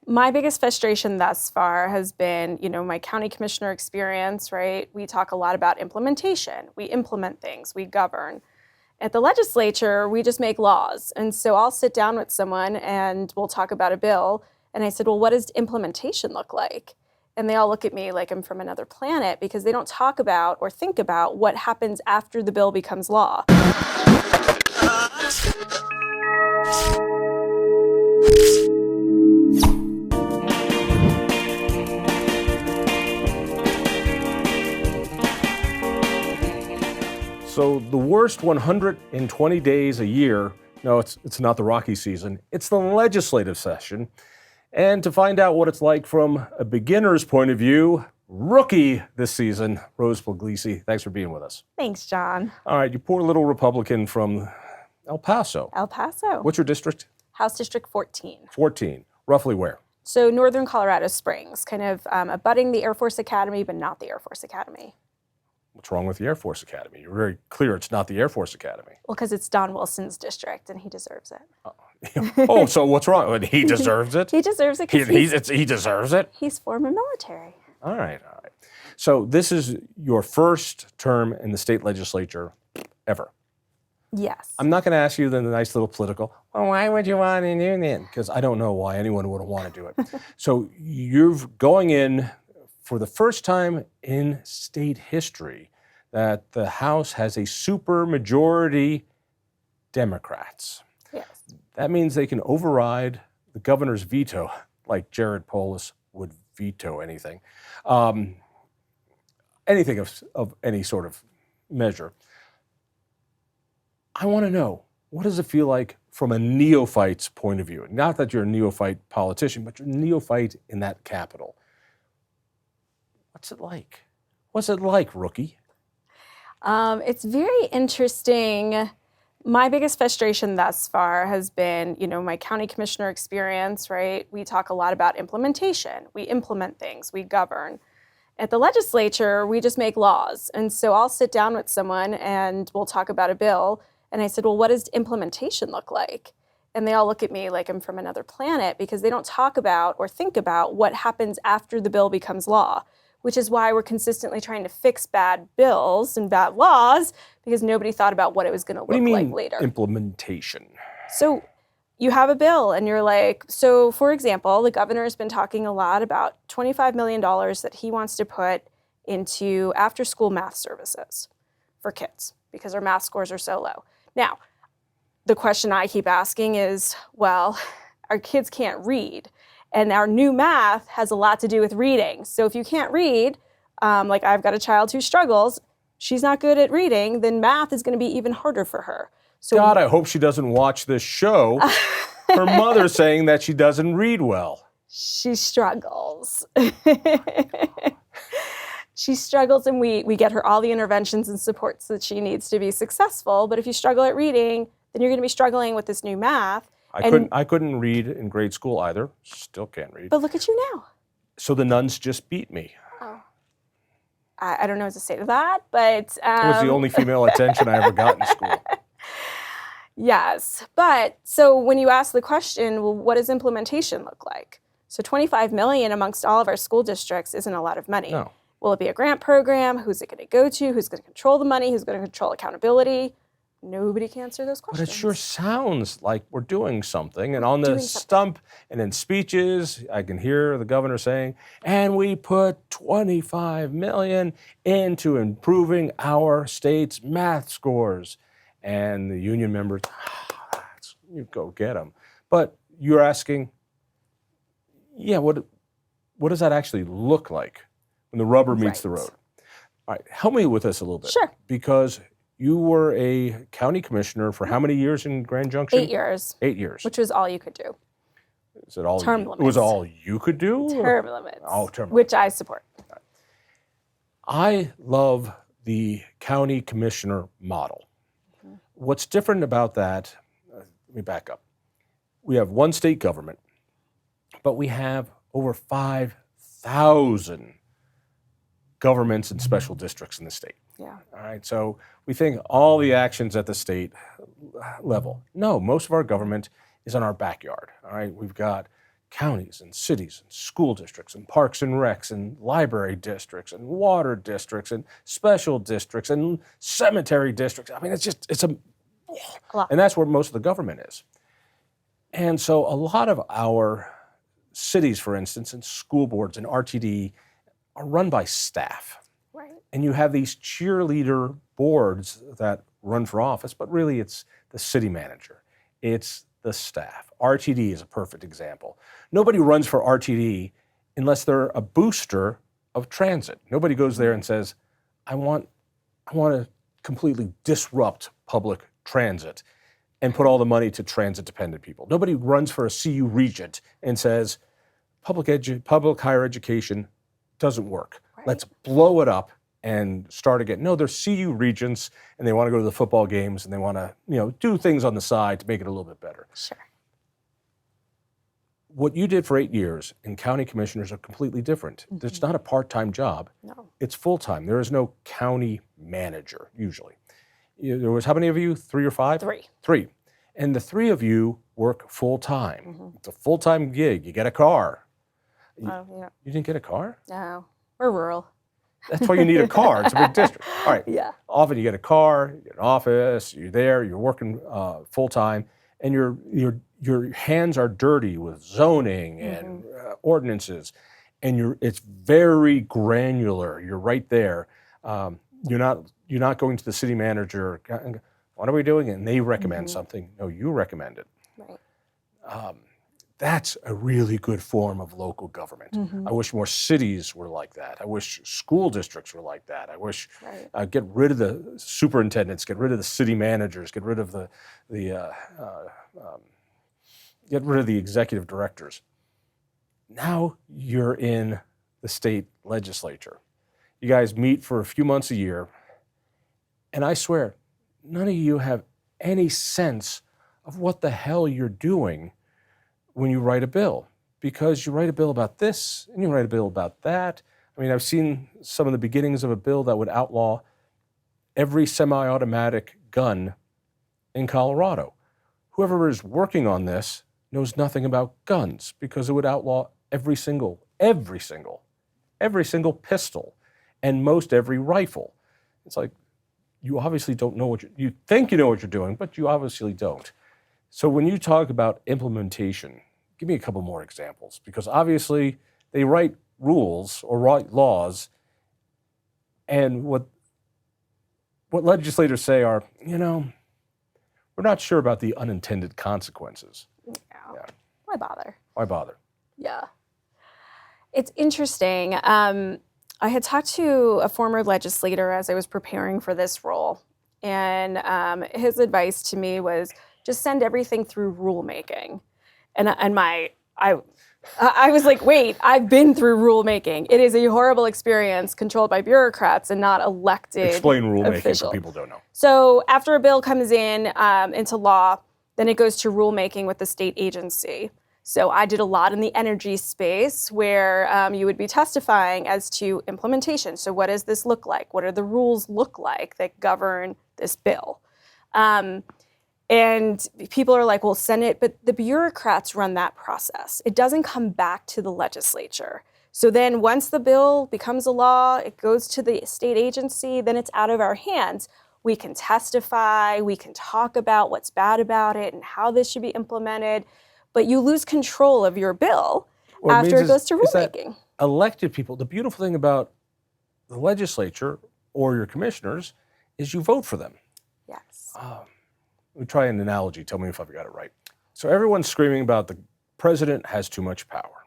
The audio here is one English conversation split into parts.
My biggest frustration thus far has been, my county commissioner experience, right? We talk a lot about implementation. We implement things, we govern. At the legislature, we just make laws. And so I'll sit down with someone and we'll talk about a bill. And I said, well, what does implementation look like? And they all look at me like I'm from another planet because they don't talk about or think about what happens after the bill becomes law. So the worst 120 days a year, no, it's not the Rocky season, it's the legislative session. And to find out what it's like from a beginner's point of view, rookie this season, Rose Pugliese, thanks for being with us. Thanks, John. All right, you poor little Republican from El Paso. El Paso. What's your district? House District 14. 14. Roughly where? So northern Colorado Springs, kind of abutting the Air Force Academy, but not the Air Force Academy. What's wrong with the Air Force Academy? You're very clear it's not the Air Force Academy. Well, because it's Don Wilson's district, and he deserves it. Oh, so what's wrong? He deserves it? He deserves it because he deserves it? he's former military. All right. So this is your first term in the state legislature ever. Yes. I'm not going to ask you the nice little political, well, why would you want to do that? Because I don't know why anyone would want to do it. So you're going in for the first time in state history that the House has a supermajority Democrats. Yes. That means they can override the governor's veto, like Jared Polis would veto anything. Anything of any sort of measure. I want to know, what does it feel like from a neophyte's point of view? Not that you're a neophyte politician, but you're a neophyte in that capital. What's it like? What's it like, rookie? It's very interesting. My biggest frustration thus far has been, my county commissioner experience, right? We talk a lot about implementation. We implement things, we govern. At the legislature, we just make laws. And so I'll sit down with someone and we'll talk about a bill. And I said, well, what does implementation look like? And they all look at me like I'm from another planet because they don't talk about or think about what happens after the bill becomes law, which is why we're consistently trying to fix bad bills and bad laws because nobody thought about what it was going to look like later. Implementation? So you have a bill and you're like, so for example, the governor has been talking a lot about $25 million that he wants to put into after-school math services for kids because our math scores are so low. Now, the question I keep asking is, well, our kids can't read. And our new math has a lot to do with reading. So if you can't read, like I've got a child who struggles, she's not good at reading, then math is going to be even harder for her. So God, I hope she doesn't watch this show. Her mother's saying that she doesn't read well. She struggles. She struggles, and we get her all the interventions and supports that she needs to be successful. But if you struggle at reading, then you're going to be struggling with this new math. I couldn't read in grade school either. Still can't read. But look at you now. So the nuns just beat me. Oh. I don't know what to say to that, but... It was the only female attention I ever got in school. Yes. But so when you ask the question, well, what does implementation look like? So $25 million amongst all of our school districts isn't a lot of money. No. Will it be a grant program? Who's it going to go to? Who's going to control the money? Who's going to control accountability? Nobody can answer those questions. But it sure sounds like we're doing something. And on the stump and in speeches, I can hear the governor saying, and we put $25 million into improving our state's math scores. And the union members, you go get them. But you're asking, yeah, what does that actually look like when the rubber meets the road? All right, help me with this a little bit. Sure. Because you were a county commissioner for how many years in Grand Junction? 8 years. 8 years. Which was all you could do. Is it all? Term limits. It was all you could do? Term limits. Oh, term limits. Which I support. I love the county commissioner model. Mm-hmm. What's different about that, let me back up. We have one state government, but we have over 5,000 governments and special districts in the state. Yeah. All right, so we think all the actions at the state level. No, most of our government is in our backyard. All right, we've got counties and cities and school districts and parks and recs and library districts and water districts and special districts and cemetery districts. I mean, it's a lot. And that's where most of the government is. And so a lot of our cities, for instance, and school boards and RTD are run by staff. Right. And you have these cheerleader boards that run for office, but really it's the city manager. It's the staff. RTD is a perfect example. Nobody runs for RTD unless they're a booster of transit. Nobody goes there and says, I want to completely disrupt public transit and put all the money to transit-dependent people. Nobody runs for a CU regent and says, public higher education doesn't work. Right. Let's blow it up and start again. No, they're CU regents, and they want to go to the football games, and they want to, do things on the side to make it a little bit better. Sure. What you did for 8 years in county commissioners are completely different. Mm-hmm. It's not a part-time job. No. It's full-time. There is no county manager, usually. There was how many of you? 3 or 5? 3. 3. And the 3 of you work full-time. Mm-hmm. It's a full-time gig. You get a car. Oh, yeah. You didn't get a car? No. We're rural. That's why you need a car. It's a big district. All right. Yeah. Often you get a car, you get an office, you're there, you're working full-time, and your hands are dirty with zoning and ordinances, and it's very granular. You're right there. You're not going to the city manager. What are we doing? And they recommend something. No, you recommend it. Right. That's a really good form of local government. I wish more cities were like that. I wish school districts were like that. I wish get rid of the superintendents, get rid of the city managers, get rid of the executive directors. Now you're in the state legislature. You guys meet for a few months a year, and I swear, none of you have any sense of what the hell you're doing when you write a bill, because you write a bill about this and you write a bill about that. I mean, I've seen some of the beginnings of a bill that would outlaw every semi-automatic gun in Colorado. Whoever is working on this knows nothing about guns, because it would outlaw every single pistol and most every rifle. It's like, you obviously don't know you think you know what you're doing, but you obviously don't. So when you talk about implementation, give me a couple more examples, because obviously they write rules or write laws, and what legislators say are, we're not sure about the unintended consequences. Yeah. Why bother? Why bother? Yeah. It's interesting. I had talked to a former legislator as I was preparing for this role, and his advice to me was just send everything through rulemaking. And I was like, wait, I've been through rulemaking. It is a horrible experience controlled by bureaucrats and not elected Explain rulemaking officials. for people who don't know. So after a bill comes in into law, then it goes to rulemaking with the state agency. So I did a lot in the energy space where you would be testifying as to implementation. So what does this look like? What do the rules look like that govern this bill? And people are like, well, send it, but the bureaucrats run that process. It doesn't come back to the legislature. So then once the bill becomes a law, it goes to the state agency, then it's out of our hands. We can testify, we can talk about what's bad about it and how this should be implemented, but you lose control of your bill after it goes to rulemaking. Elected people, the beautiful thing about the legislature or your commissioners is you vote for them. Yes. Let me try an analogy. Tell me if I've got it right. So everyone's screaming about the president has too much power.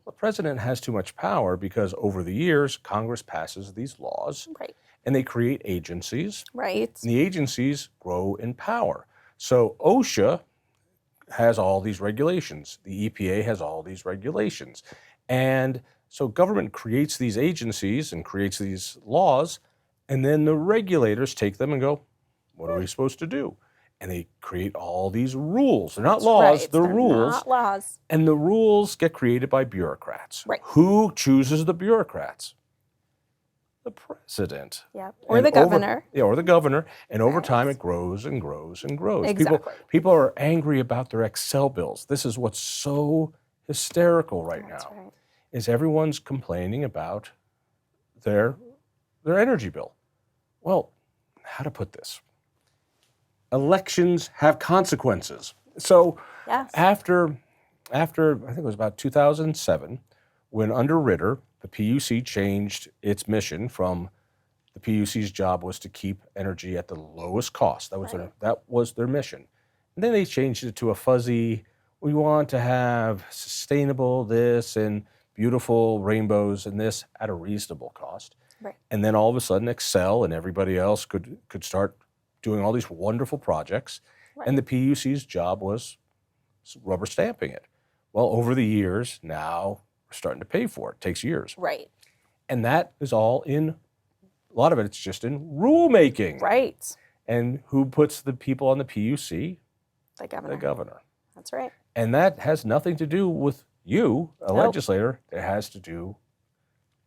The president has too much power because over the years, Congress passes these laws, and they create agencies. Right. And the agencies grow in power. So OSHA has all these regulations. The EPA has all these regulations. And so government creates these agencies and creates these laws, and then the regulators take them and go, what are we supposed to do? And they create all these rules. They're not laws, they're rules. Not laws. And the rules get created by bureaucrats. Right. Who chooses the bureaucrats? The president. Yep. Or the governor. Or the governor. And over time it grows and grows and grows. Exactly. People are angry about their Excel bills. This is what's so hysterical right That's now right. is everyone's complaining about their energy bill. Well, how to put this? Elections have consequences. So Yes. after I think it was about 2007, when under Ritter, the PUC changed its mission from the PUC's job was to keep energy at the lowest cost. That was their mission. And then they changed it to a fuzzy, we want to have sustainable this and beautiful rainbows and this at a reasonable cost. Right. And then all of a sudden Excel and everybody else could start doing all these wonderful projects. Right. And the PUC's job was rubber stamping it. Well, over the years, now we're starting to pay for it. It takes years. Right. And that is all in, a lot of it's just in rulemaking. Right. And who puts the people on the PUC? The governor. The governor. That's right. And that has nothing to do with you, a legislator. It has to do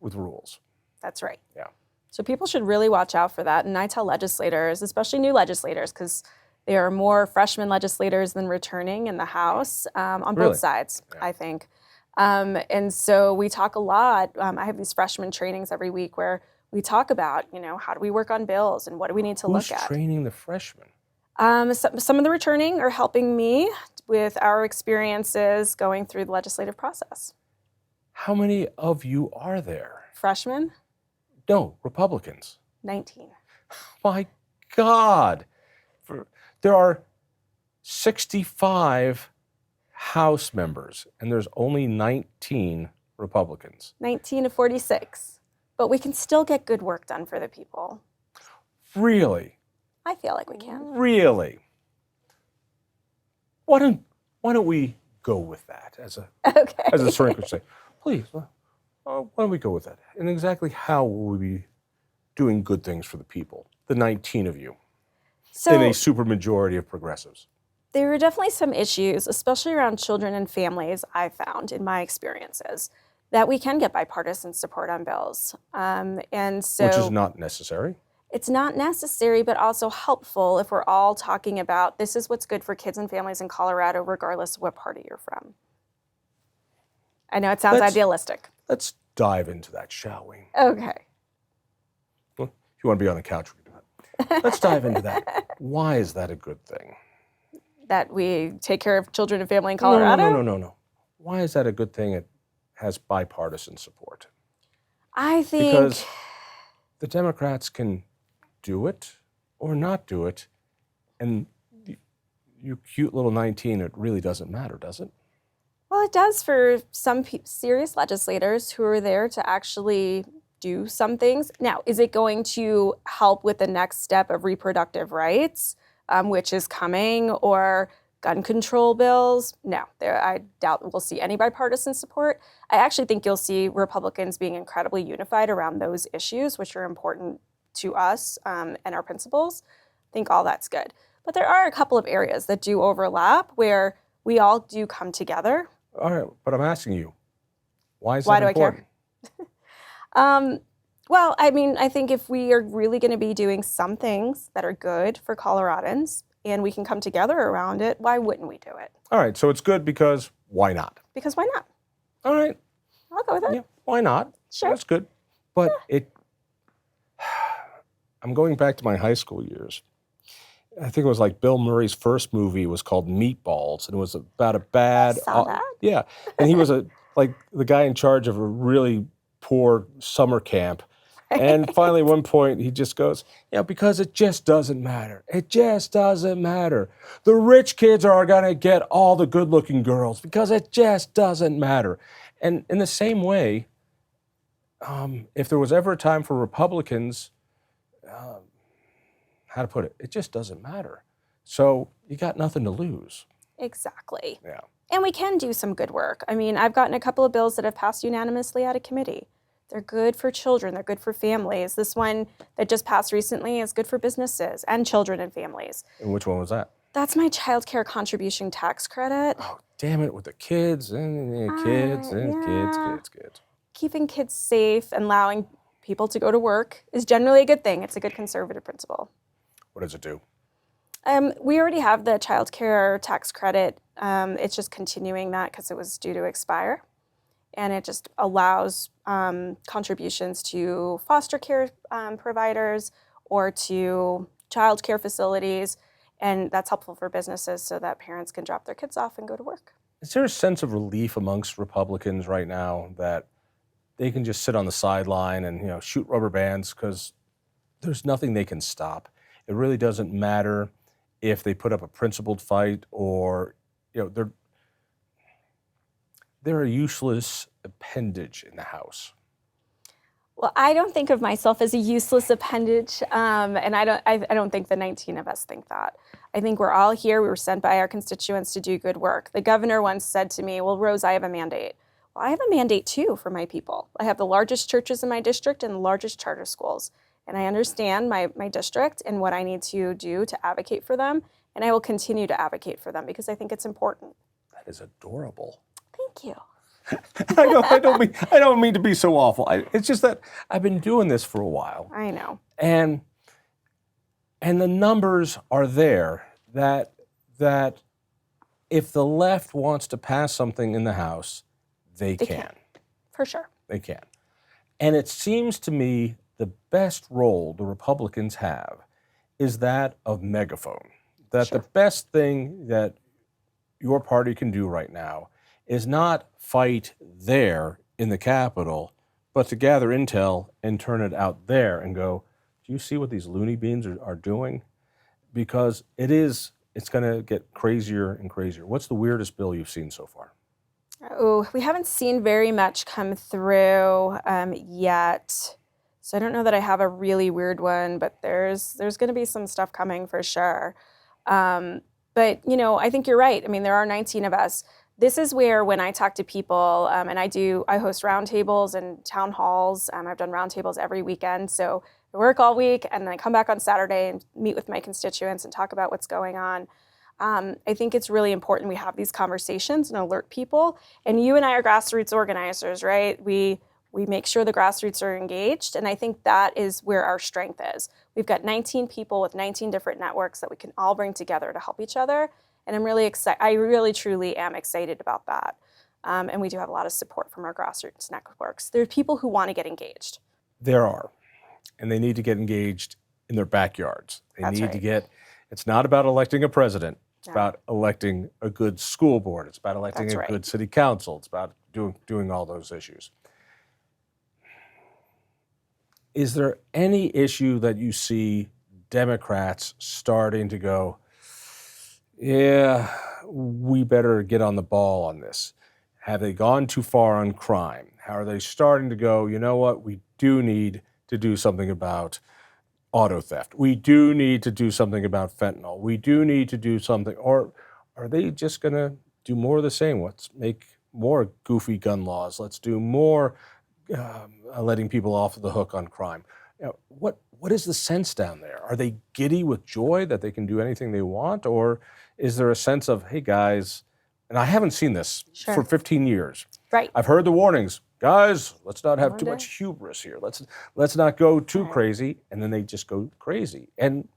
with rules. That's right. Yeah. So people should really watch out for that. And I tell legislators, especially new legislators, because there are more freshman legislators than returning in the House on both sides, I think. And so we talk a lot. I have these freshman trainings every week where we talk about, how do we work on bills and what do we need to look at? Who's training the freshmen? Some of the returning are helping me with our experiences going through the legislative process. How many of you are there? Freshmen? No, Republicans. 19. My God. There are 65 House members, and there's only 19 Republicans. 19 to 46. But we can still get good work done for the people. Really? I feel like we can. Really? Why don't we go with that as a shrink would say? Please, why don't we go with that? And exactly how will we be doing good things for the people, the 19 of you, in a supermajority of progressives? There are definitely some issues, especially around children and families, I found in my experiences, that we can get bipartisan support on bills. And so, which is not necessary. It's not necessary, but also helpful if we're all talking about this is what's good for kids and families in Colorado, regardless of what party you're from. I know it sounds idealistic. Let's dive into that, shall we? Okay. Well, if you want to be on the couch, we can do that. Let's dive into that. Why is that a good thing? That we take care of children and family in Colorado? No. Why is that a good thing? It has bipartisan support. I think because the Democrats can do it or not do it, and you cute little 19, it really doesn't matter, does it? Well, it does for some serious legislators who are there to actually do some things. Now, is it going to help with the next step of reproductive rights, which is coming, or gun control bills? No, I doubt we'll see any bipartisan support. I actually think you'll see Republicans being incredibly unified around those issues, which are important to us and our principles. I think all that's good. But there are a couple of areas that do overlap where we all do come together. All right, but I'm asking you, why is that important? Why do I care? Well, I mean, I think if we are really going to be doing some things that are good for Coloradans and we can come together around it, why wouldn't we do it? All right, so it's good because why not? Because why not? All right. I'll go with it. Yeah, why not? Sure. That's good. But I'm going back to my high school years. I think it was like Bill Murray's first movie was called Meatballs, and it was about a bad... I saw that. Yeah, and he was like the guy in charge of a really poor summer camp. And finally, at one point, he just goes, because it just doesn't matter. It just doesn't matter. The rich kids are going to get all the good-looking girls because it just doesn't matter. And in the same way, if there was ever a time for Republicans, how to put it, it just doesn't matter. So you got nothing to lose. Exactly. Yeah. And we can do some good work. I mean, I've gotten a couple of bills that have passed unanimously out of committee. They're good for children. They're good for families. This one that just passed recently is good for businesses and children and families. And which one was that? That's my child care contribution tax credit. Oh, damn it, with the kids and kids. Keeping kids safe and allowing people to go to work is generally a good thing. It's a good conservative principle. What does it do? We already have the child care tax credit. It's just continuing that because it was due to expire. And it just allows contributions to foster care providers or to child care facilities. And that's helpful for businesses so that parents can drop their kids off and go to work. Is there a sense of relief amongst Republicans right now that they can just sit on the sideline and shoot rubber bands because there's nothing they can stop? It really doesn't matter if they put up a principled fight or they're a useless appendage in the House. Well, I don't think of myself as a useless appendage, and I don't think the 19 of us think that. I think we're all here. We were sent by our constituents to do good work. The governor once said to me, well, Rose, I have a mandate. Well, I have a mandate too for my people. I have the largest churches in my district and the largest charter schools. And I understand my district and what I need to do to advocate for them. And I will continue to advocate for them because I think it's important. That is adorable. Thank you. I don't mean to be so awful. It's just that I've been doing this for a while. I know. And the numbers are there that if the left wants to pass something in the House, they can. For sure. They can. And it seems to me the best role the Republicans have is that of megaphone. That Sure. the best thing that your party can do right now is not fight there in the Capitol, but to gather intel and turn it out there and go, do you see what these loony beans are doing? Because it's going to get crazier and crazier. What's the weirdest bill you've seen so far? Oh, we haven't seen very much come through yet. So I don't know that I have a really weird one, but there's going to be some stuff coming for sure. But, I think you're right. I mean, there are 19 of us. This is where when I talk to people, and I host roundtables and town halls. I've done roundtables every weekend. So I work all week and then I come back on Saturday and meet with my constituents and talk about what's going on. I think it's really important we have these conversations and alert people. And you and I are grassroots organizers, right? We make sure the grassroots are engaged. And I think that is where our strength is. We've got 19 people with 19 different networks that we can all bring together to help each other. And I'm really excited. I really, truly am excited about that. And we do have a lot of support from our grassroots networks. There are people who want to get engaged. There are. And they need to get engaged in their backyards. That's right. It's not about electing a president. It's No. about electing a good school board. It's about electing That's a right. good city council. It's about doing all those issues. Is there any issue that you see Democrats starting to go, yeah, we better get on the ball on this? Have they gone too far on crime? How are they starting to go, you know what, we do need to do something about auto theft. We do need to do something about fentanyl. We do need to do something. Or are they just going to do more of the same? Let's make more goofy gun laws. Let's do more letting people off the hook on crime. What is the sense down there? Are they giddy with joy that they can do anything they want? Or is there a sense of, hey, guys, and I haven't seen this Sure. for 15 years. Right. I've heard the warnings. Guys, let's not have One too day. much hubris here. Let's not go too Right. crazy. And then they just go crazy. And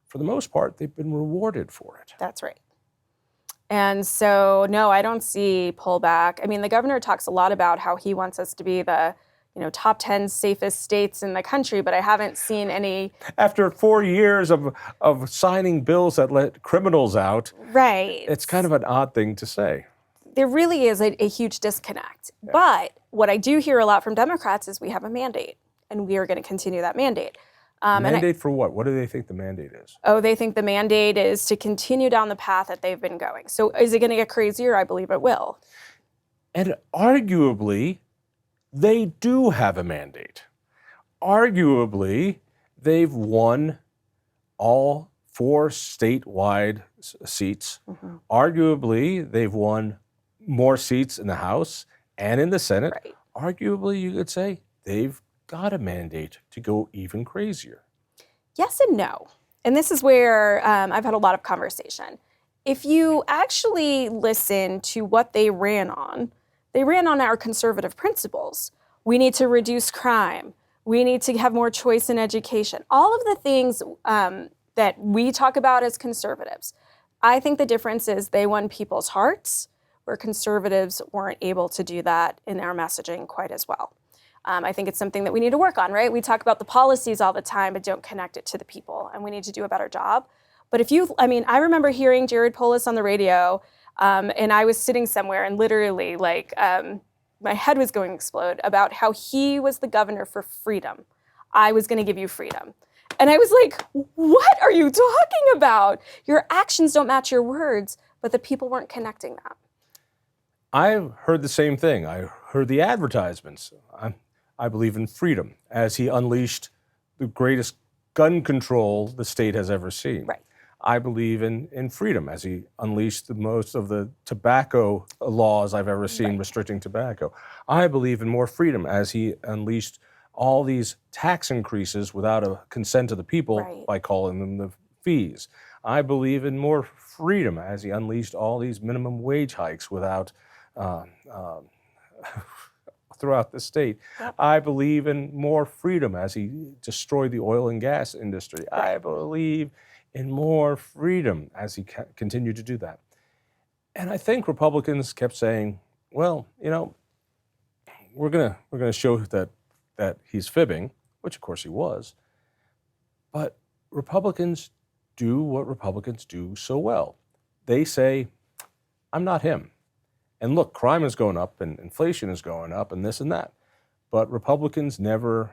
for the most part, they've been rewarded for it. That's right. And so, no, I don't see pullback. I mean, the governor talks a lot about how he wants us to be the top 10 safest states in the country, but I haven't seen any. After 4 years of signing bills that let criminals out, Right. it's kind of an odd thing to say. There really is a huge disconnect. Yeah. But what I do hear a lot from Democrats is we have a mandate, and we are going to continue that mandate. Mandate for what? What do they think the mandate is? Oh, they think the mandate is to continue down the path that they've been going. So is it going to get crazier? I believe it will. And arguably, they do have a mandate. Arguably, they've won all 4 statewide seats. Mm-hmm. Arguably, they've won more seats in the House and in the Senate. Right. Arguably, you could say they've got a mandate to go even crazier. Yes and no. And this is where I've had a lot of conversation. If you actually listen to what they ran on our conservative principles. We need to reduce crime. We need to have more choice in education. All of the things that that we talk about as conservatives. I think the difference is they won people's hearts, where conservatives weren't able to do that in our messaging quite as well. I think it's something that we need to work on, right? We talk about the policies all the time, but don't connect it to the people, and we need to do a better job. But I remember hearing Jared Polis on the radio, and I was sitting somewhere and literally my head was going to explode about how he was the governor for freedom. I was going to give you freedom. And I was like, what are you talking about? Your actions don't match your words, but the people weren't connecting that. I heard the same thing. I heard the advertisements. I believe in freedom, as he unleashed the greatest gun control the state has ever seen. Right. I believe in freedom, as he unleashed the most of the tobacco laws I've ever seen restricting tobacco. I believe in more freedom, as he unleashed all these tax increases without a consent of the people by calling them the fees. I believe in more freedom, as he unleashed all these minimum wage hikes without throughout the state. Yep. I believe in more freedom, as he destroyed the oil and gas industry. Right. I believe in more freedom, as he continued to do that. And I think Republicans kept saying, well, we're gonna show that he's fibbing, which of course he was. But Republicans do what Republicans do so well. They say, I'm not him. And look, crime is going up and inflation is going up and this and that. But Republicans never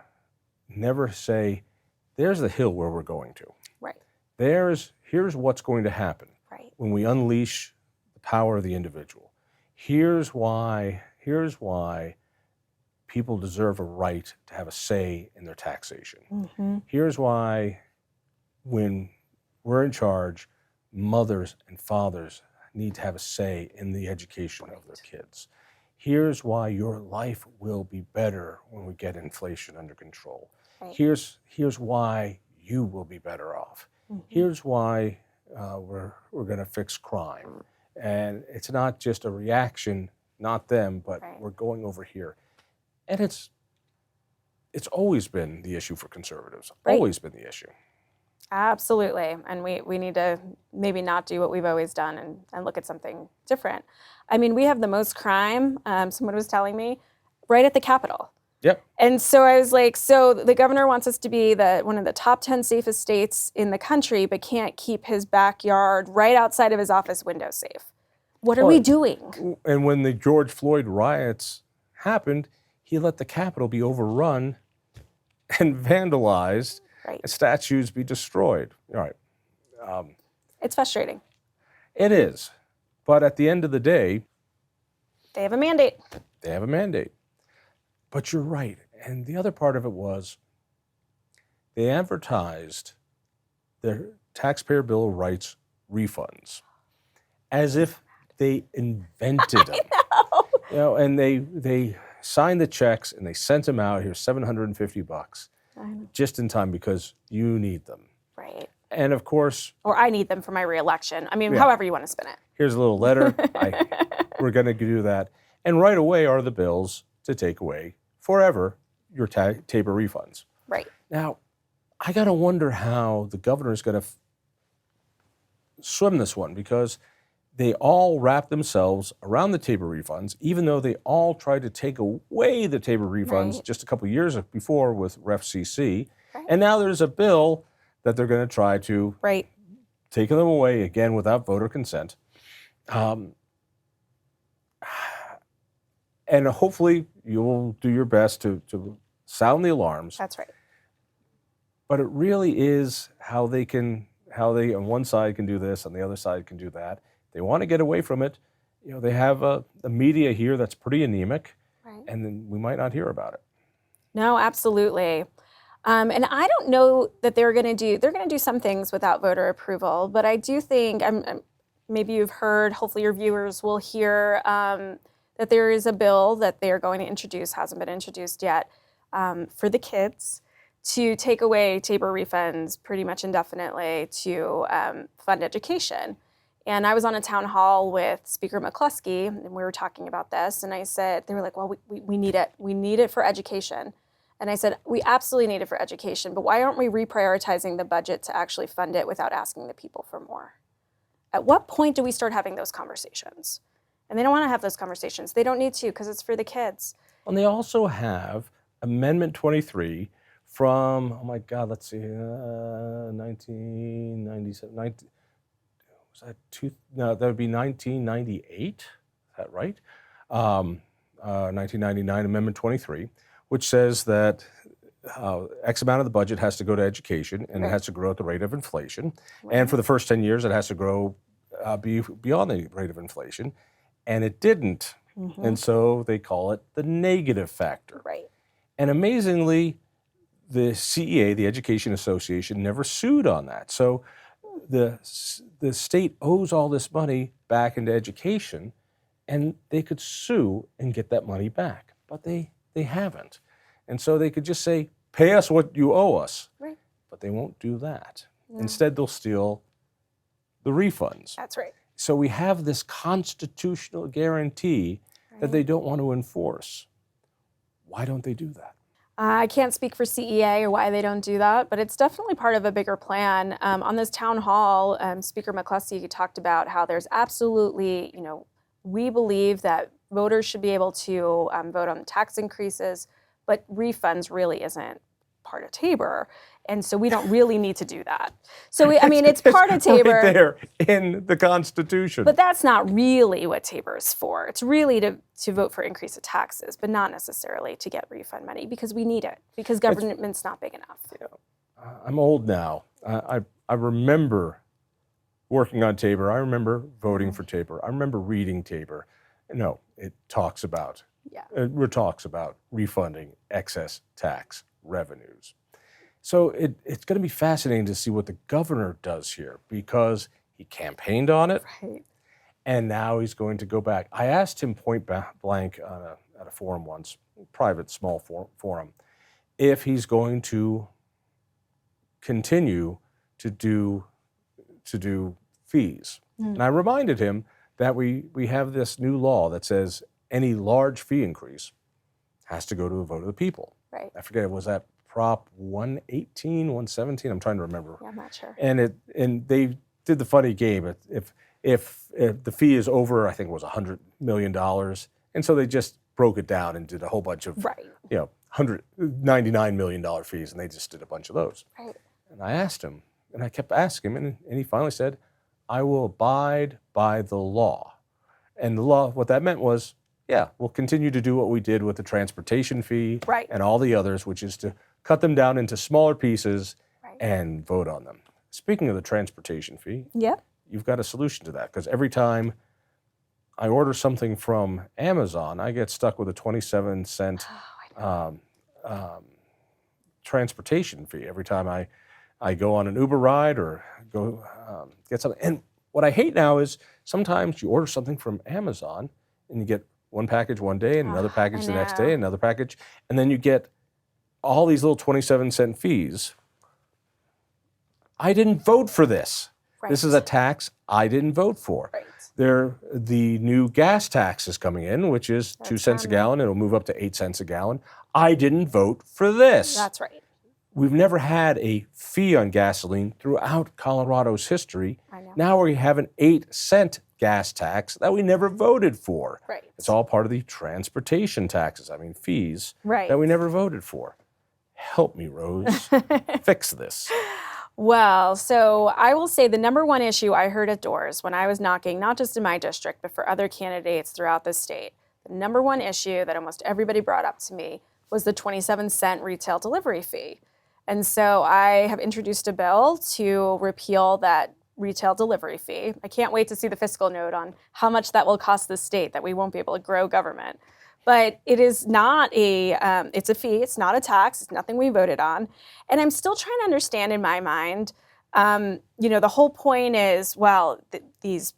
say, there's the hill where we're going to. Right. Here's what's going to happen when we unleash the power of the individual. Here's why people deserve a right to have a say in their taxation. Mm-hmm. Here's why, when we're in charge, mothers and fathers need to have a say in the education of their kids. Here's why your life will be better when we get inflation under control. Right. Here's why you will be better off. Mm-hmm. Here's why we're going to fix crime. And it's not just a reaction, not them, but we're going over here. And it's always been the issue for conservatives, always been the issue. Absolutely. And we need to maybe not do what we've always done and look at something different. I mean, we have the most crime, someone was telling me, right at the Capitol. Yep. And so I was like, so the governor wants us to be one of the top 10 safest states in the country, but can't keep his backyard right outside of his office window safe. What are we doing? And when the George Floyd riots happened, he let the Capitol be overrun and vandalized. Right. And statues be destroyed. All right. It's frustrating. It is. But at the end of the day, they have a mandate. But you're right. And the other part of it was they advertised their taxpayer bill of rights refunds as if they invented them. And they signed the checks and they sent them out. Here's $750. Just in time because you need them. Right. And of course... Or I need them for my reelection. I mean, however you want to spin it. Here's a little letter. We're going to do that. And right away are the bills to take away forever your TABOR refunds. Right. Now, I got to wonder how the governor is going to swim this one, because they all wrap themselves around the TABOR refunds, even though they all tried to take away the TABOR refunds just a couple years before with Ref CC. Right. And now there's a bill that they're going to try to take them away again without voter consent. And hopefully you'll do your best to sound the alarms. That's right. But it really is how they on one side can do this, on the other side can do that. They want to get away from it. They have a media here that's pretty anemic, and then we might not hear about it. No, absolutely. And I don't know that they're going to do some things without voter approval, but I do think, maybe you've heard, hopefully your viewers will hear that there is a bill that they're going to introduce, hasn't been introduced yet, for the kids to take away TABOR refunds pretty much indefinitely to fund education. And I was on a town hall with Speaker McCluskey, and we were talking about this, and I said, they were like, well, we need it. We need it for education. And I said, we absolutely need it for education, but why aren't we reprioritizing the budget to actually fund it without asking the people for more? At what point do we start having those conversations? And they don't want to have those conversations. They don't need to because it's for the kids. And they also have Amendment 23 from, oh my God, let's see, 1997, was that no, that would be 1998, is that right? 1999, Amendment 23, which says that X amount of the budget has to go to education, and it has to grow at the rate of inflation. And for the first 10 years, it has to grow beyond the rate of inflation. And it didn't. And so they call it the negative factor. Right. And amazingly, the CEA, the Education Association, never sued on that. So the state owes all this money back into education, and they could sue and get that money back. But they haven't. And so they could just say, pay us what you owe us. Right. But they won't do that. No. Instead, they'll steal the refunds. That's right. So we have this constitutional guarantee that they don't want to enforce. Why don't they do that? I can't speak for CEA or why they don't do that, but it's definitely part of a bigger plan. On this town hall, Speaker McCluskey talked about how there's absolutely, we believe that voters should be able to vote on tax increases, but refunds really isn't part of Tabor. And so we don't really need to do that. So, it's part of Tabor. Right there in the Constitution. But that's not really what Tabor is for. It's really to vote for increase of taxes, but not necessarily to get refund money because we need it, because government's not big enough. I'm old now. I remember working on Tabor. I remember voting for Tabor. I remember reading Tabor. No, it talks about, it talks about refunding excess tax revenues. So it's going to be fascinating to see what the governor does here because he campaigned on it, and now he's going to go back. I asked him point blank at a forum once, private small forum, if he's going to continue to do fees. And I reminded him that we have this new law that says any large fee increase has to go to a vote of the people. Right. I forget, was that Prop 118, 117? I'm trying to remember. Yeah, I'm not sure. And they did the funny game. If the fee is over, I think it was $100 million, and so they just broke it down and did a whole bunch of $199 million fees, and they just did a bunch of those. Right. And I asked him, and I kept asking him, and he finally said, "I will abide by the law." And the law, what that meant was, we'll continue to do what we did with the transportation fee and all the others, which is to cut them down into smaller pieces and vote on them. Speaking of the transportation fee, you've got a solution to that because every time I order something from Amazon, I get stuck with a 27-cent transportation fee every time I go on an Uber ride or go get something. And what I hate now is sometimes you order something from Amazon and you get one package one day and another package the next day, another package, and then you get all these little 27-cent fees. I didn't vote for this. This is a tax I didn't vote for. The new gas tax is coming in, which is 2 cents a gallon. It'll move up to 8 cents a gallon. I didn't vote for this. That's right. We've never had a fee on gasoline throughout Colorado's history. Now we have an 8-cent gas tax that we never voted for. It's all part of the transportation taxes, fees that we never voted for. Help me, Rose. Fix this. Well, so I will say the number one issue I heard at doors when I was knocking, not just in my district, but for other candidates throughout the state, the number one issue that almost everybody brought up to me was the 27-cent retail delivery fee. And so I have introduced a bill to repeal that retail delivery fee. I can't wait to see the fiscal note on how much that will cost the state, that we won't be able to grow government. But it is not it's a fee, it's not a tax, it's nothing we voted on. And I'm still trying to understand in my mind, the whole point is, these,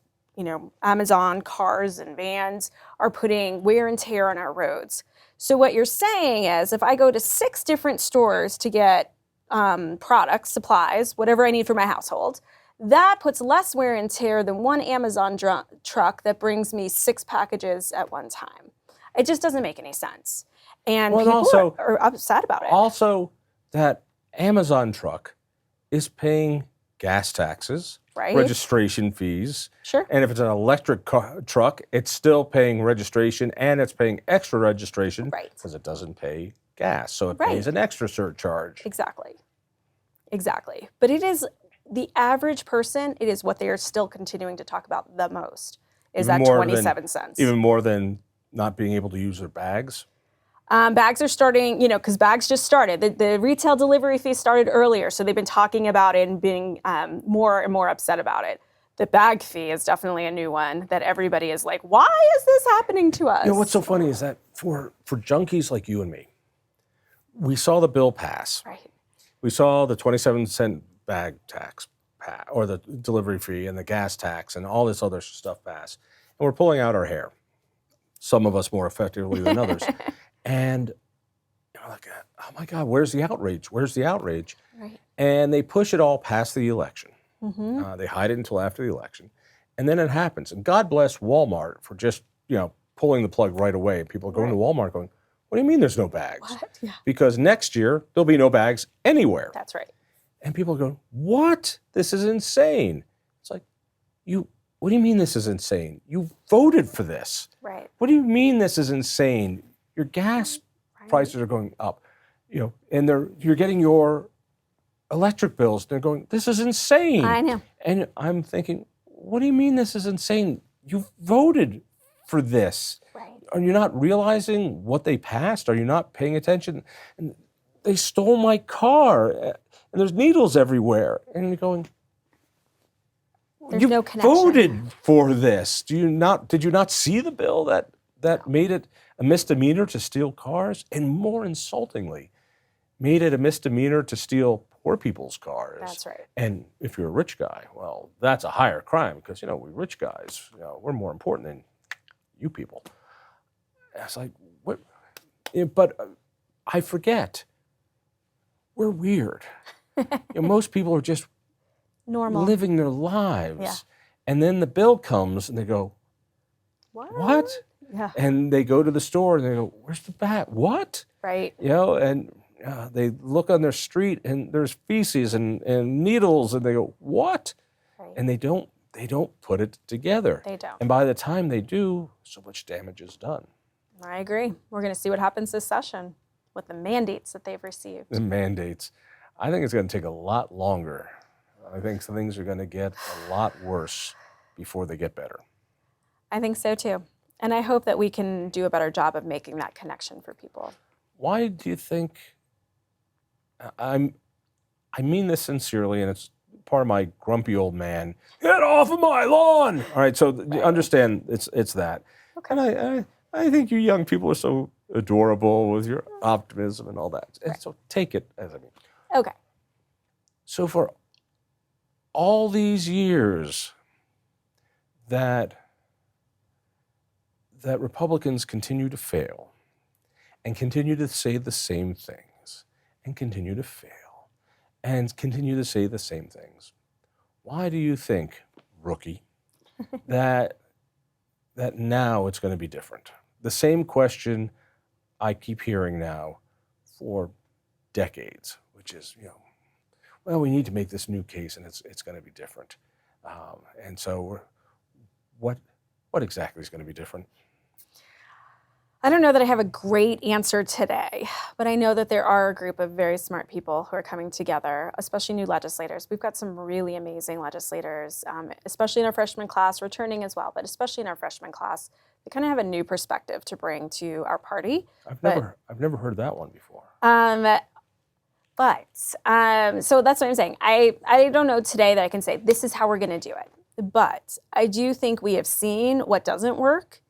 Amazon cars and vans are putting wear and tear on our roads. So what you're saying is if I go to 6 different stores to get products, supplies, whatever I need for my household, that puts less wear and tear than one Amazon truck that brings me 6 packages at one time. It just doesn't make any sense. And Well, and people also- are upset about it. Also, that Amazon truck is paying gas taxes, Right. registration fees. Sure. And if it's an electric truck, it's still paying registration and it's paying extra registration Right. because it doesn't pay gas. So it Right. pays an extra surcharge. Exactly. Exactly. But it is the average person, it is what they are still continuing to talk about the most, is Even that more 27 cents. Even more than not being able to use their bags. Bags are starting, because bags just started. The retail delivery fee started earlier, so they've been talking about it and being more and more upset about it. The bag fee is definitely a new one that everybody is like, why is this happening to us? What's so funny is that for junkies like you and me, we saw the bill pass. Right. We saw the 27-cent bag tax or the delivery fee and the gas tax and all this other stuff pass. And we're pulling out our hair, some of us more effectively than others. And you're like, oh my God, where's the outrage? Where's the outrage? Right. And they push it all past the election. Mm-hmm. They hide it until after the election. And then it happens. And God bless Walmart for just, pulling the plug right away. People are going to Walmart going, what do you mean there's no bags? What? Yeah. Because next year, there'll be no bags anywhere. That's right. And people are going, what? This is insane. It's like, what do you mean this is insane? You voted for this. Right. What do you mean this is insane? Your gas prices are going up, and you're getting your electric bills. They're going, this is insane. I know. And I'm thinking, what do you mean this is insane? You voted for this. Right. Are you not realizing what they passed? Are you not paying attention? And they stole my car, and there's needles everywhere. And you're going, There's you no connection. voted for this. Did you not see the bill that made it a misdemeanor to steal cars? And more insultingly, made it a misdemeanor to steal poor people's cars. That's right. And if you're a rich guy, well, that's a higher crime because, we rich guys, we're more important than you people. And it's like, what? But I forget. We're weird. Most people are just Normal. living their lives. Yeah. And then the bill comes and they go, what? Yeah. And they go to the store and they go, where's the bat? What? Right. And they look on their street and there's feces and needles and they go, what? Right. And they don't put it together. They don't. And by the time they do, so much damage is done. I agree. We're going to see what happens this session with the mandates that they've received. The mandates. I think it's going to take a lot longer. I think things are going to get a lot worse before they get better. I think so too. And I hope that we can do a better job of making that connection for people. Why do you think, I mean this sincerely, and it's part of my grumpy old man, get off of my lawn! All right, so understand it's that. Okay. And I think you young people are so adorable with your optimism and all that. And so take it as I mean. Okay. So for all these years that Republicans continue to fail and continue to say the same things and continue to fail and continue to say the same things, why do you think, rookie, that now it's going to be different? The same question I keep hearing now for decades, which is, well, we need to make this new case, and it's going to be different. And so, what exactly is going to be different? I don't know that I have a great answer today, but I know that there are a group of very smart people who are coming together, especially new legislators. We've got some really amazing legislators, especially in our freshman class, returning as well, but especially in our freshman class. They kind of have a new perspective to bring to our party. I've never heard that one before. So that's what I'm saying. I don't know today that I can say this is how we're going to do it. But I do think we have seen what doesn't work,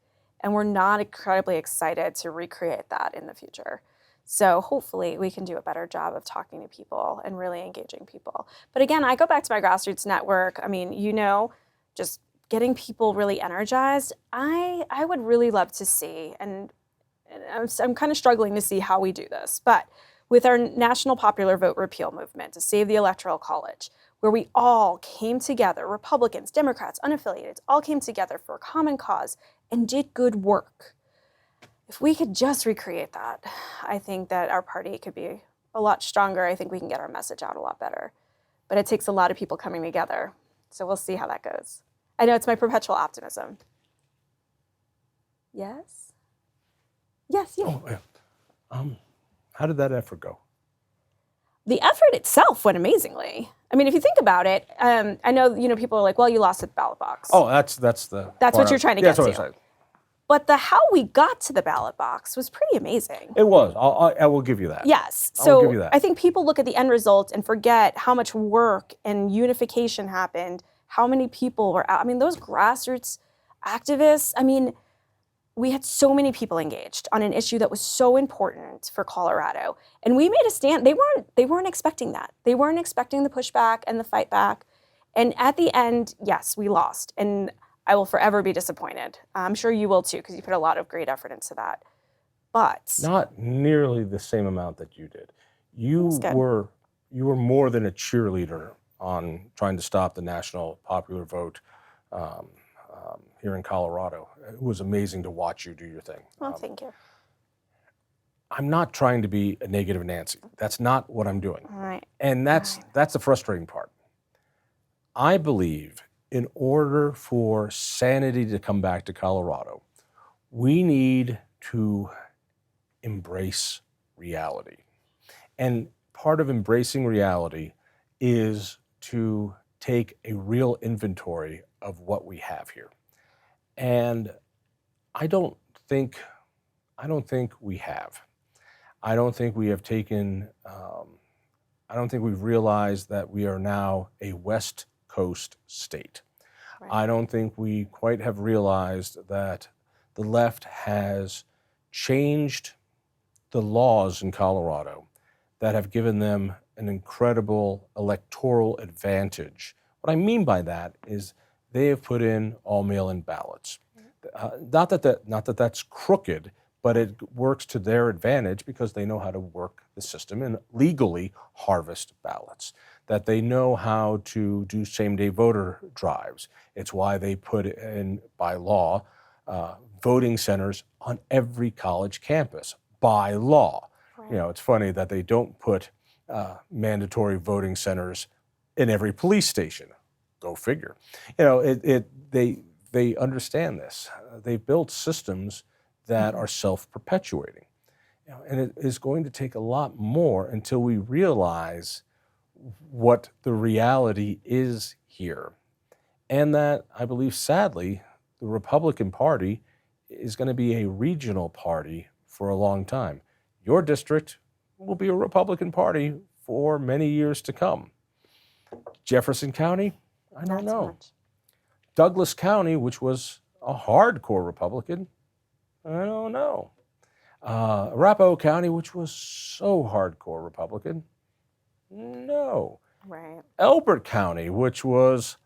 and we're not incredibly excited to recreate that in the future. So hopefully we can do a better job of talking to people and really engaging people. But again, I go back to my grassroots network. I mean, just getting people really energized. I would really love to see, and I'm kind of struggling to see how we do this, but with our national popular vote repeal movement to save the Electoral College, where we all came together, Republicans, Democrats, unaffiliated, all came together for a common cause and did good work. if we could just recreate that, I think that our party could be a lot stronger. I think we can get our message out a lot better. But it takes a lot of people coming together. So we'll see how that goes. I know it's my perpetual optimism. Yes? Yes, yeah. Oh, yeah. How did that effort go? The effort itself went amazingly. I mean, if you think about it, I know, people are like, well, you lost at the ballot box. Oh, that's what you're trying to get that's what to. I'm saying. But the how we got to the ballot box was pretty amazing. It was. I will give you that. Yes. I will give you So that. I think people look at the end result and forget how much work and unification happened, how many people were out. I mean, those grassroots activists, we had so many people engaged on an issue that was so important for Colorado. And we made a stand. They weren't expecting that. They weren't expecting the pushback and the fight back. And at the end, yes, we lost. And I will forever be disappointed. I'm sure you will too, because you put a lot of great effort into that. But not nearly the same amount that you did. You were more than a cheerleader on trying to stop the national popular vote here in Colorado. It was amazing to watch you do your thing. Well, thank you. I'm not trying to be a negative Nancy. That's not what I'm doing. All right. And that's the frustrating part. I believe in order for sanity to come back to Colorado, we need to embrace reality. And part of embracing reality is to take a real inventory of what we have here. And I don't think we have. I don't think we have taken, I don't think we've realized that we are now a West Coast state. Right. I don't think we quite have realized that the left has changed the laws in Colorado that have given them an incredible electoral advantage. What I mean by that is they have put in all mail-in ballots. Not that that's crooked, but it works to their advantage because they know how to work the system and legally harvest ballots, that they know how to do same-day voter drives. It's why they put in, by law, voting centers on every college campus, by law. Right. It's funny that they don't put mandatory voting centers in every police station. Go figure. They understand this. They've built systems that are self-perpetuating. And it is going to take a lot more until we realize what the reality is here. And that, I believe, sadly, the Republican Party is going to be a regional party for a long time. Your district will be a Republican Party for many years to come. Jefferson County, I don't know. Douglas County, which was a hardcore Republican, I don't know. Arapahoe County, which was so hardcore Republican, no. Right. Elbert County, which was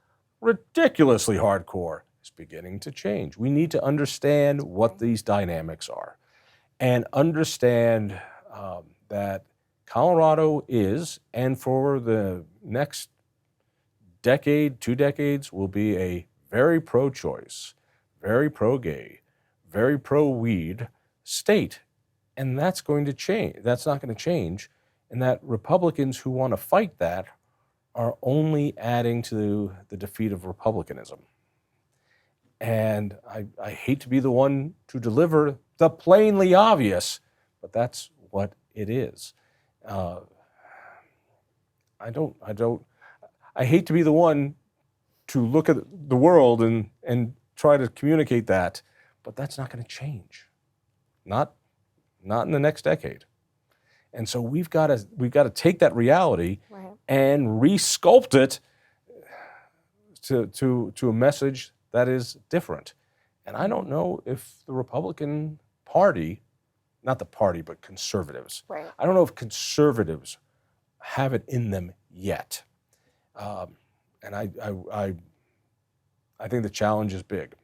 ridiculously hardcore, is beginning to change. We need to understand what these dynamics are and understand that Colorado is, and for the next decade, 2 decades, will be a very pro-choice, very pro-gay, very pro-weed state. And that's going to change. That's not going to change. And that Republicans who want to fight that are only adding to the defeat of republicanism. And I hate to be the one to deliver the plainly obvious, but that's what it is. I hate to be the one to look at the world and try to communicate that, but that's not going to change. Not in the next decade. And so we've got to take that reality and resculpt it to a message that is different. And I don't know if the Republican Party, not the party, but conservatives. Right. I don't know if conservatives have it in them yet. And I think the challenge is big.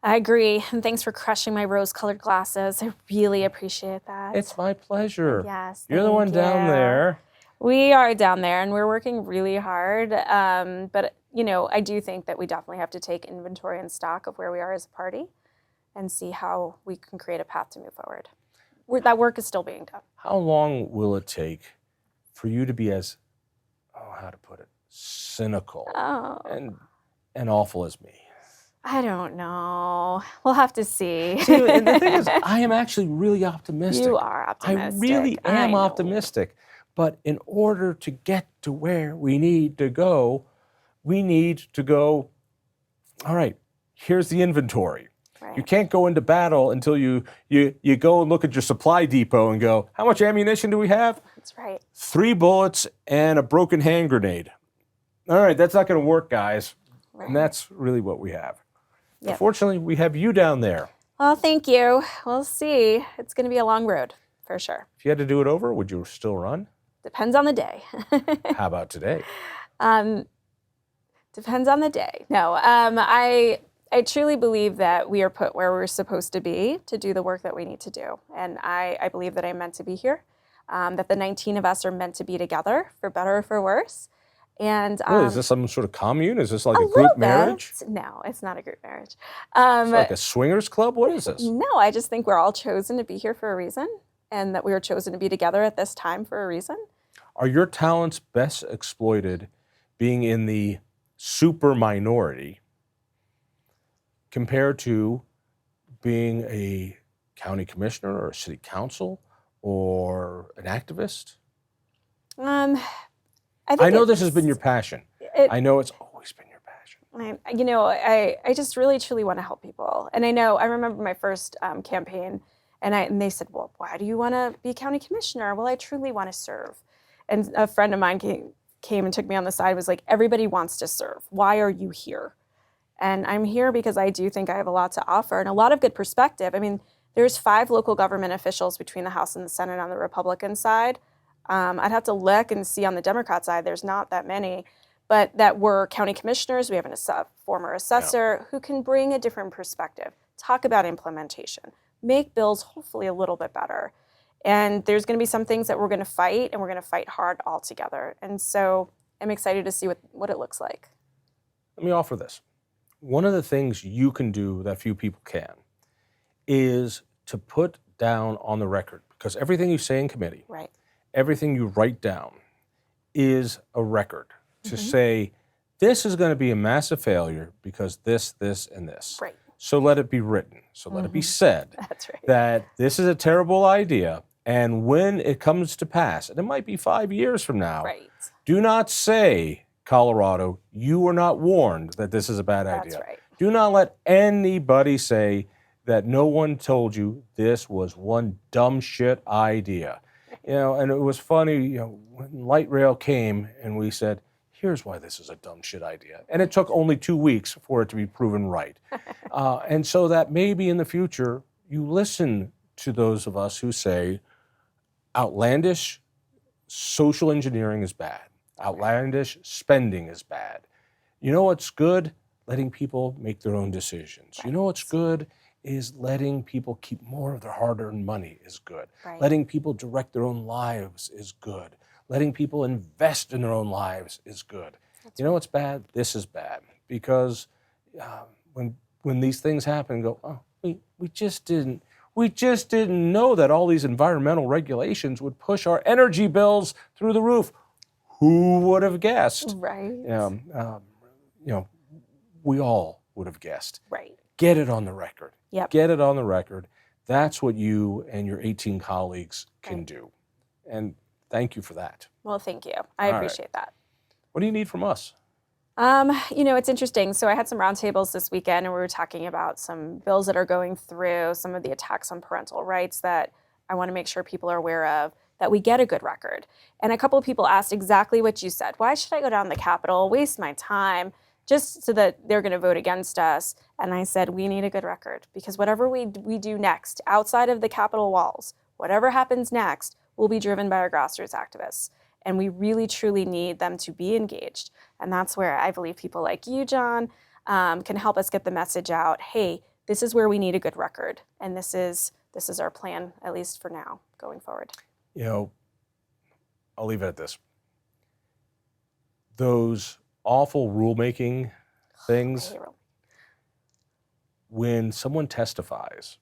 I agree. And thanks for crushing my rose-colored glasses. I really appreciate that. It's my pleasure. Yes. You're the one down there. We are down there, and we're working really hard. But, I do think that we definitely have to take inventory and stock of where we are as a party and see how we can create a path to move forward. That work is still being done. How long will it take for you to be as, how to put it, cynical and awful as me? I don't know. We'll have to see. See, and the thing is, I am actually really optimistic. You are optimistic. I really am optimistic. But in order to get to where we need to go, all right, here's the inventory. Right. You can't go into battle until you go and look at your supply depot and go, how much ammunition do we have? That's right. 3 bullets and a broken hand grenade. All right, that's not going to work, guys. Right. And that's really what we have. Yep. Unfortunately, we have you down there. Well, thank you. We'll see. It's going to be a long road, for sure. If you had to do it over, would you still run? Depends on the day. How about today? Depends on the day. No, I truly believe that we are put where we're supposed to be to do the work that we need to do. And I believe that I'm meant to be here, that the 19 of us are meant to be together, for better or for worse. And really, is this some sort of commune? Is this like a group marriage? No, it's not a group marriage. It's like a swingers club? What is this? No, I just think we're all chosen to be here for a reason, and that we were chosen to be together at this time for a reason. Are your talents best exploited being in the super minority compared to being a county commissioner or a city council or an activist? I know this has been your passion. I know it's always been your passion. I just really, truly want to help people. And I remember my first campaign, and they said, well, why do you want to be county commissioner? Well, I truly want to serve. And a friend of mine came and took me on the side, was like, everybody wants to serve. Why are you here? And I'm here because I do think I have a lot to offer and a lot of good perspective. I mean, there's 5 local government officials between the House and the Senate on the Republican side. I'd have to look and see on the Democrat side, there's not that many, but that were county commissioners. We have a former assessor who can bring a different perspective, talk about implementation, make bills hopefully a little bit better. And there's going to be some things that we're going to fight, and we're going to fight hard all together. And so I'm excited to see what it looks like. Let me offer this. One of the things you can do that few people can is to put down on the record, because everything you say in committee, right, everything you write down is a record to say, this is going to be a massive failure because this, and this. Right. So let it be written. So let it be said. That's right. That this is a terrible idea. And when it comes to pass, and it might be 5 years from now, right, do not say, Colorado, you were not warned that this is a bad idea. That's right. Do not let anybody say that no one told you this was one dumb shit idea. And it was funny, when light rail came and we said, here's why this is a dumb shit idea. And it took only 2 weeks for it to be proven right. And so that maybe in the future, you listen to those of us who say, outlandish social engineering is bad. Outlandish spending is bad. You know what's good? Letting people make their own decisions. Right. You know what's good is letting people keep more of their hard-earned money is good. Right. Letting people direct their own lives is good. Letting people invest in their own lives is good. You know what's bad? This is bad. Because when these things happen, go, oh, we just didn't know that all these environmental regulations would push our energy bills through the roof. Who would have guessed? Right. We all would have guessed. Right. Get it on the record. Yep. Get it on the record. That's what you and your 18 colleagues can do. And thank you for that. Well, thank you. I appreciate that. What do you need from us? It's interesting. So I had some roundtables this weekend, and we were talking about some bills that are going through, some of the attacks on parental rights that I want to make sure people are aware of, that we get a good record. And a couple of people asked exactly what you said. Why should I go down to the Capitol, waste my time, just so that they're going to vote against us? And I said, we need a good record, because whatever we do next, outside of the Capitol walls, whatever happens next, will be driven by our grassroots activists. And we really, truly need them to be engaged. And that's where I believe people like you, John, can help us get the message out. Hey, this is where we need a good record. And this is our plan, at least for now, going forward. I'll leave it at this. Those awful rulemaking things, when someone testifies,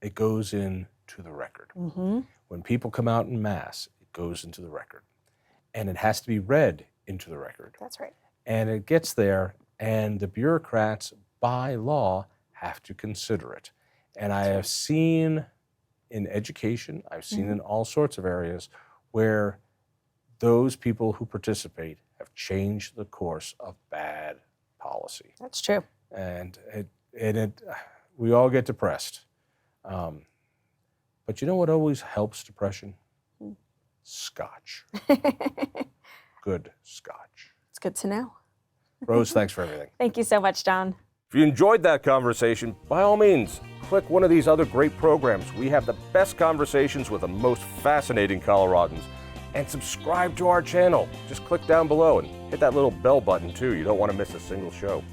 it goes into the record. When people come out en masse, it goes into the record. And it has to be read into the record. That's right. And it gets there, and the bureaucrats, by law, have to consider it. And I have seen in education, I've seen in all sorts of areas where those people who participate have changed the course of bad policy. That's true. And we all get depressed. But you know what always helps depression? Scotch. Good scotch. It's good to know. Rose, thanks for everything. Thank you so much, John. If you enjoyed that conversation, by all means, click one of these other great programs. We have the best conversations with the most fascinating Coloradans. And subscribe to our channel. Just click down below and hit that little bell button too. You don't want to miss a single show.